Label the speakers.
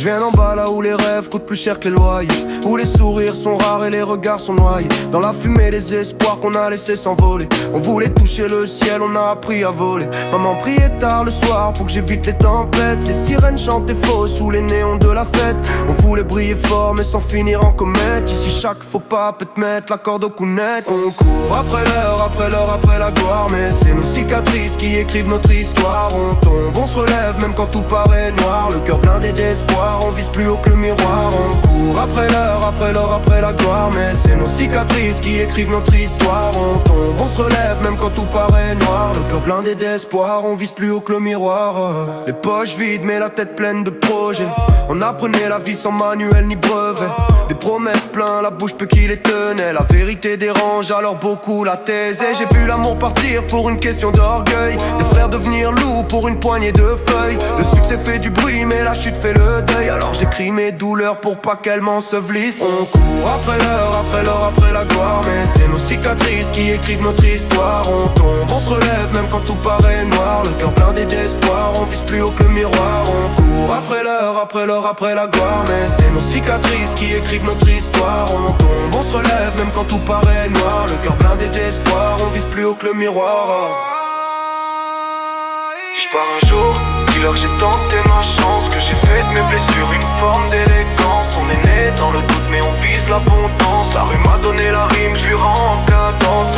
Speaker 1: viens d'en bas là où les rêves coûtent plus cher que les loyers, où les sourires sont rares et les regards sont noyés dans la fumée des espoirs qu'on a laissé s'envoler. On voulait toucher le ciel, on a appris à voler. Maman priait tard le soir pour que j'évite les tempêtes. Les sirènes chantaient faux sous les néons de la fête. On voulait briller fort mais sans finir en comète. Ici chaque faux pas peut te mettre la corde au cou net. On court après l'heure, après l'heure, après la gloire, mais c'est nos cicatrices qui écrivent notre histoire. On tombe, on se relève même quand tout paraît noir. Le cœur blindé d'espoir, on vise plus haut que le miroir. On court après l'heure, après l'heure, après la gloire, mais c'est nos cicatrices qui écrivent notre histoire. On tombe, on se relève même quand tout paraît noir. Le cœur blindé d'espoir, on vise plus haut que le miroir. Les poches vides mais la tête pleine de projets. On apprenait la vie sans manuel ni brevet. Des promesses plein la bouche peu qui les tenait. La vérité dérange alors beaucoup la thèse. Et j'ai vu l'amour partir pour une question d'orgueil. Des frères devenir loups pour une poignée de feuilles. Le succès fait du bruit mais la chute fait le deuil. Alors j'écris mes douleurs pour pas qu'elles m'ensevelissent. On court après l'heure, après l'heure, après la gloire, mais c'est nos cicatrices qui écrivent notre histoire. On tombe, on se relève même quand tout paraît noir. Le cœur blindé d'espoir, on vise plus haut que le miroir. On court après l'heure, après l'heure, après la gloire, mais c'est nos cicatrices qui écrivent notre histoire. On tombe, on se relève même quand tout paraît noir. Le cœur blindé d'espoir, on vise plus haut que le miroir. Si je pars un jour, dis-leur que j'ai tenté ma chance, que j'ai fait de mes blessures une forme d'élégance. On est né dans le doute mais on vise l'abondance. La rue m'a donné la rime, je lui rends en cadence.